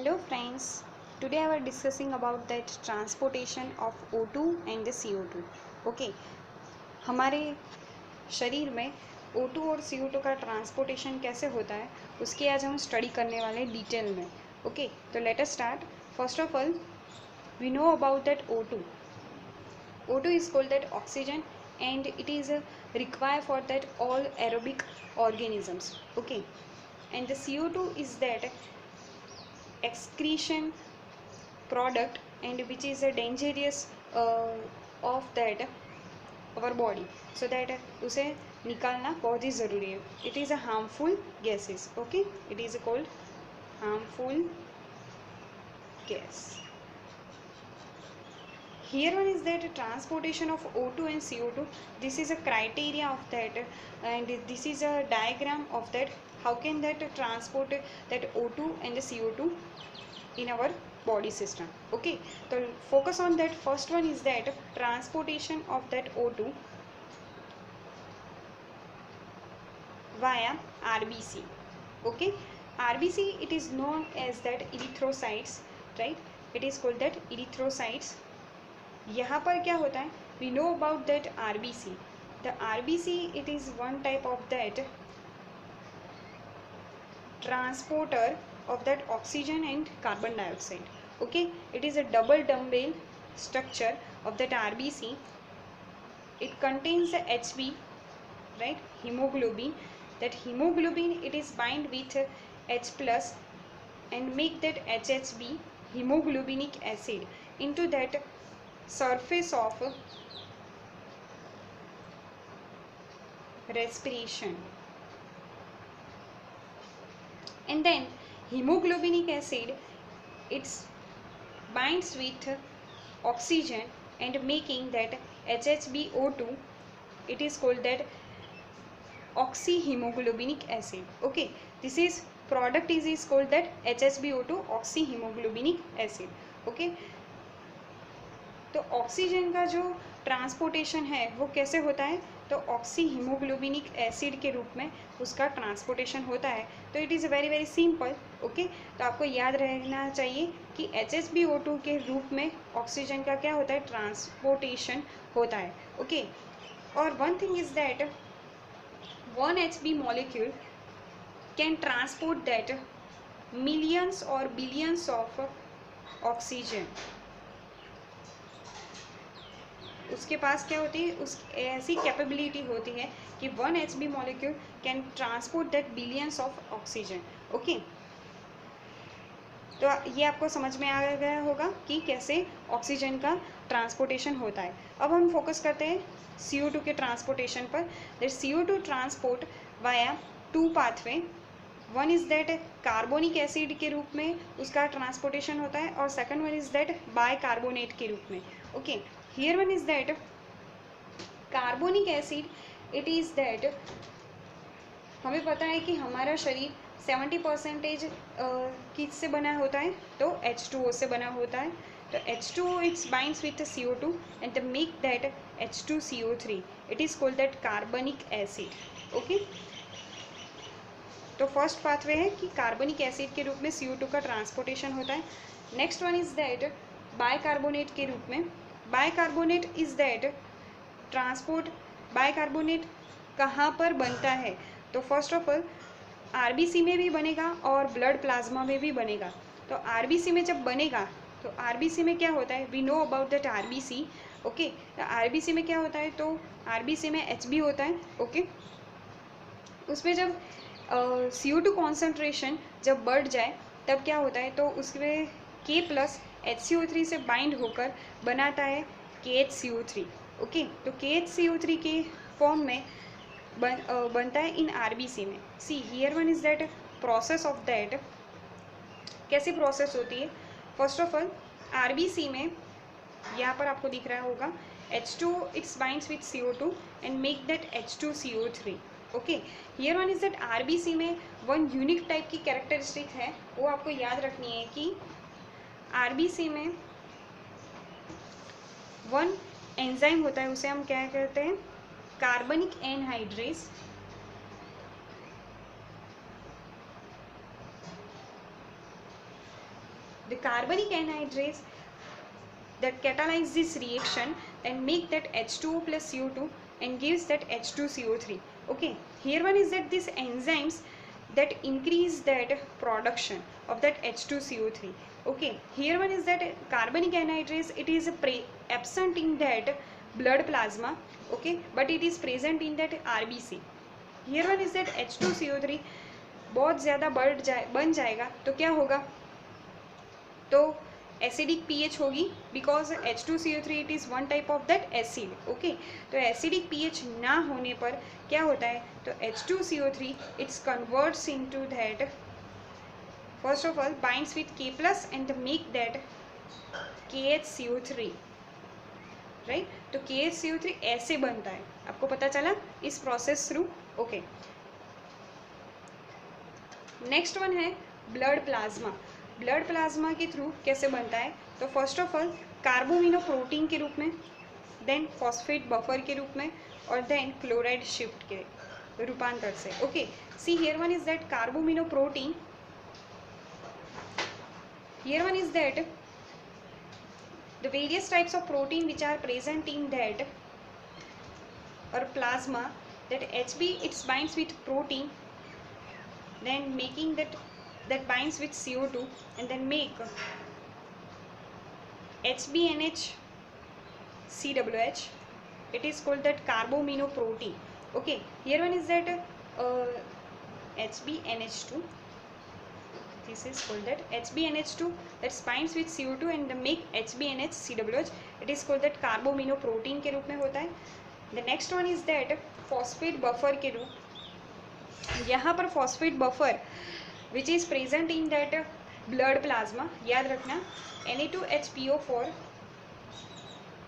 Hello friends, today I was discussing about that transportation of O2 and the CO2. Okay, हमारे शरीर में O2 और CO2 का transportation कैसे होता है उसकी आज हम स्टडी करने वाले हैं डिटेल में. ओके, तो let us start. First of all we know about that O2. O2 is called that oxygen and it is required for that all aerobic organisms. Okay, and the CO2 is that excretion product and which is a dangerous of that our body, so that उसे निकालना बहुत ही ज़रूरी है. It is a harmful gases. Okay, it is called harmful gas. Here one is that transportation of O2 and CO2. This is a criteria of that, and this is a diagram of that. How can that transport that O2 and the CO2 in our body system? Okay, so focus on that. First one is that transportation of that O2 via RBC. Okay, RBC it is known as that erythrocytes, right? It is called that erythrocytes. यहाँ पर क्या होता है? We know about that RBC. The RBC it is one type of that transporter of that oxygen and carbon dioxide. Okay, it is a double dumbbell structure of that RBC. It contains the Hb, right, hemoglobin. That hemoglobin it is bind with H plus and make that HHB, hemoglobinic acid, into that surface of respiration, and then hemoglobinic acid it binds with oxygen and making that HHbO2. It is called that oxyhemoglobinic acid. Okay, this is product is called that HHbO2 oxyhemoglobinic acid. Okay, तो oxygen का जो transportation है वो कैसे होता है? तो oxy haemoglobinic acid के रूप में उसका ट्रांसपोर्टेशन होता है. तो it is very very simple. Okay, तो आपको याद रहना चाहिए कि HHbO2 के रूप में ऑक्सीजन का क्या होता है? ट्रांसपोर्टेशन होता है. ओके, और one thing is that 1 Hb molecule can transport that millions और बिलियंस ऑफ ऑक्सीजन. उसके पास क्या होती है? उस ऐसी कैपेबिलिटी होती है कि 1 Hb molecule can transport that billions of oxygen. Okay, तो ये आपको समझ में आ गया होगा कि कैसे ऑक्सीजन का ट्रांसपोर्टेशन होता है. अब हम फोकस करते हैं CO2 के ट्रांसपोर्टेशन पर. That CO2 transport via 2 pathway. One is that carbonic acid के रूप में उसका ट्रांसपोर्टेशन होता है, और second one is that bicarbonate के रूप में. Okay, here one is that carbonic acid. It is that हमें पता है कि हमारा शरीर 70% किससे बना होता है? तो H2O से बना होता है. तो H2O it's binds with CO2 and the make that H2CO3. It is called that कार्बनिक एसिड. ओके, तो फर्स्ट पाथवे है कि कार्बनिक एसिड के रूप में CO2 का ट्रांसपोर्टेशन होता है. Next one is that bicarbonate के रूप में. Bicarbonate is that transport. Bicarbonate कहाँ पर बनता है? तो फर्स्ट ऑफ ऑल RBC में भी बनेगा और ब्लड प्लाज्मा में भी बनेगा. तो RBC में जब बनेगा तो RBC में क्या होता है? We know about that RBC. Okay, RBC में क्या होता है? तो RBC में Hb होता है. ओके, उसमें जब CO2 कॉन्सेंट्रेशन जब बढ़ जाए तब क्या होता है? तो उसमें K प्लस HCO3 से बाइंड होकर बनाता है KHCO3. ओके, तो KHCO3 के फॉर्म में बनता है इन RBC में. सी here one is that process of that. कैसी प्रोसेस होती है? फर्स्ट ऑफ ऑल RBC में यहाँ पर आपको दिख रहा होगा H2 it's binds with CO2 and make that H2CO3. Okay, here one is that RBC में वन यूनिक टाइप की कैरेक्टरिस्टिक है, वो आपको याद रखनी है कि RBC में वन एंजाइम होता है, उसे हम क्या कहते हैं? कार्बनिक anhydrase. the carbonic anhydrase that catalyze this reaction and make that H2O plus CO2 and gives that H2CO3. Okay, here one is that these enzymes that increase that production of that H2CO3. Okay, here one is that carbonic anhydrase, it is absent in that blood plasma, okay, but it is present in that RBC. Here one is that H2CO3 बहुत ज़्यादा बन जाएगा तो क्या होगा, तो acidic pH होगी, because H2CO3 it is one type of that acid. Okay, तो एसिडिक पीएच ना होने पर क्या होता है, तो H2CO3 it's converts into that, first of all binds with K plus and make that KHCO3, right. तो KHCO3 ऐसे बनता है, आपको पता चला इस process through. Okay, next one है ब्लड प्लाज्मा. ब्लड प्लाज्मा के थ्रू कैसे बनता है, तो फर्स्ट ऑफ ऑल कार्बोमिनो प्रोटीन के रूप में, देन फॉस्फेट बफर के रूप में, और देन क्लोराइड शिफ्ट के रूपांतर से. Okay, see here one is that carbamino protein, here one is that the various types of protein which are present in that or plasma, that Hb it binds with protein, then making that binds with CO2 and then make HbNH COH. It is called that carbomino protein. Okay, here one is that HbNH2. This is called that HbNH2 that binds with CO2 and make HbNH COH. It is called that carbomino protein के रूप में होता है. The next one is that phosphate buffer के रूप. यहाँ पर phosphate buffer which is present in that blood plasma, याद रखना Na2HPO4,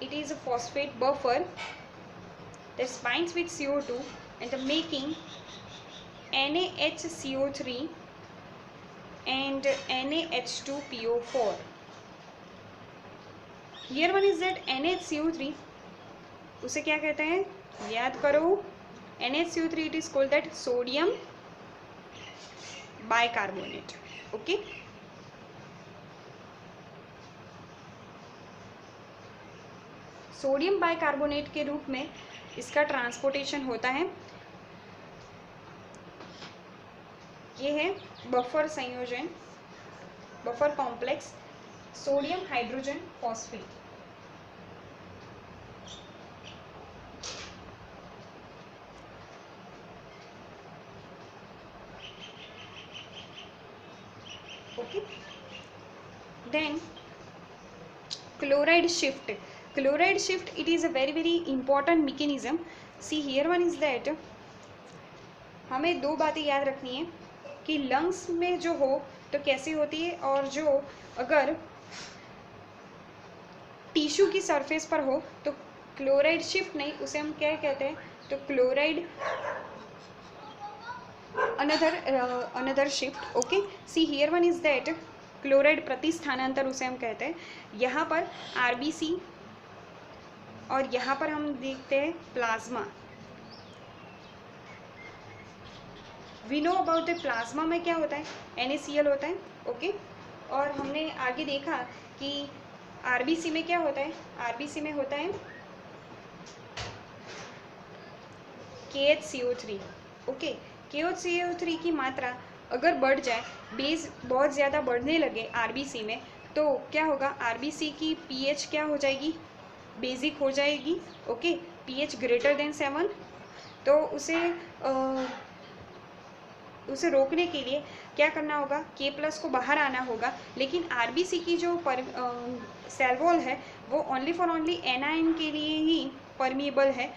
it is a phosphate buffer that binds with CO2 and making NaHCO3 and NaH2PO4. Here one is that NaHCO3, उसे क्या कहते हैं, याद करो, NaHCO3 it is called that sodium bicarbonate. Okay, sodium bicarbonate के रूप में इसका ट्रांसपोर्टेशन होता है. ये है बफर संयोजन, buffer complex sodium hydrogen phosphate. Okay, then chloride shift. Chloride shift it is a very important mechanism. See here one is that, हमें दो बातें याद रखनी है कि लंग्स में जो हो तो कैसे होती है, और जो अगर टिश्यू की सरफेस पर हो तो क्लोराइड शिफ्ट नहीं, उसे हम क्या कहते हैं, तो chloride another shift. Okay, see here one is that chloride प्रतिस्थानांतर उसे हम कहते हैं. यहाँ पर आरबीसी और यहाँ पर हम देखते हैं plasma. We know about the plasma में क्या होता है, NaCl होता है. ओके, और हमने आगे देखा कि आरबीसी में क्या होता है, आरबीसी में होता है KHCO3. ओके, KHCO3 की मात्रा अगर बढ़ जाए, बेस बहुत ज़्यादा बढ़ने लगे आरबीसी में, तो क्या होगा, आरबीसी की पीएच क्या हो जाएगी, बेसिक हो जाएगी. Okay, pH greater than 7. तो उसे रोकने के लिए क्या करना होगा, K प्लस को बाहर आना होगा. लेकिन आरबीसी की जो सेल वॉल है वो ओनली फॉर ओनली एनाइन के लिए ही परमिएबल है.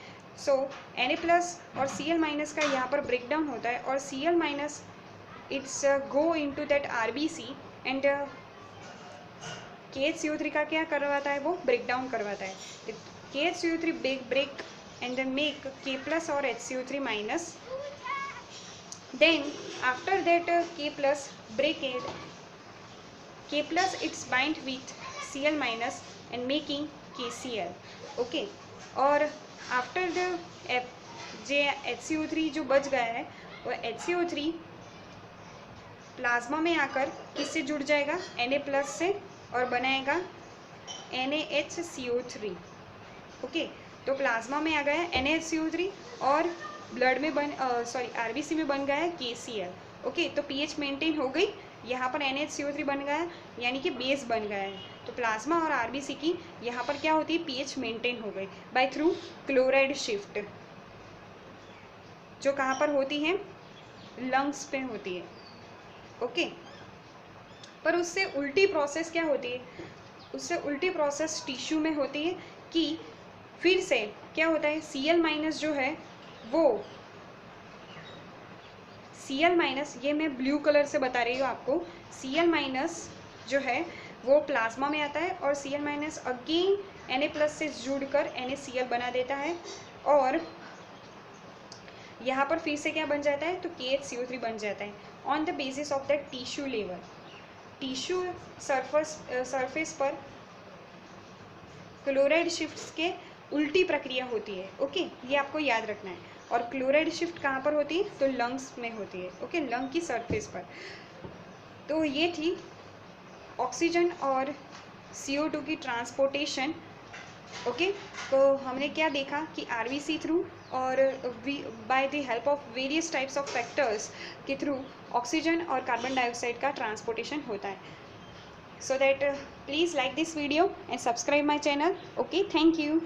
सो Na प्लस और Cl माइनस का यहाँ पर ब्रेक डाउन होता है, और Cl minus it's go into that RBC and KHCO3 का क्या करवाता है, वो ब्रेक डाउन करवाता है. KHCO3 break and then make K plus और HCO3 minus. Then after that K plus break it, K plus it's bind with Cl minus and making KCl. Okay, और after the HCO3 जो बच गया है वो HCO3 plasma में आकर किससे जुड़ जाएगा, Na+ से, और बनाएगा NaHCO3। ओके, तो प्लाज्मा में आ गया NaHCO3 और ब्लड में RBC में बन गया है KCl। ओके, तो pH मेंटेन हो गई, यहाँ पर NaHCO3 बन गया है, यानी कि बेस बन गया है। तो प्लाज्मा और RBC की यहाँ पर क्या होती है, pH मेंटेन हो गई बाय थ्रू क्लोराइड शिफ्ट, जो कहाँ पर होती है, लंग्स पे होती है। ओके, पर उससे उल्टी प्रोसेस क्या होती है, उससे उल्टी प्रोसेस टिश्यू में होती है कि फिर से क्या होता है, Cl- जो है वो Cl-, ये मैं ब्लू कलर से बता रही हूँ आपको, Cl- जो है वो प्लाज्मा में आता है और Cl- अगेन Na+ से जुड़कर NaCl बना देता है, और यहाँ पर फिर से क्या बन जाता है, तो KHCO3 बन जाता है on the basis of the tissue level. Tissue surface पर क्लोराइड शिफ्ट्स के उल्टी प्रक्रिया होती है। ओके, ये आपको याद रखना है। और क्लोराइड शिफ्ट कहाँ पर होती है, तो लंग्स में होती है। ओके, लंग की सरफेस पर। तो ये थी ऑक्सीजन और CO2 की ट्रांसपोर्टेशन। ओके, तो हमने क्या देखा कि RBC थ्रू और by the help of various types of factors के थ्रू ऑक्सीजन और कार्बन डाइऑक्साइड का ट्रांसपोर्टेशन होता है। So that please like this video and subscribe my channel. Okay, thank you.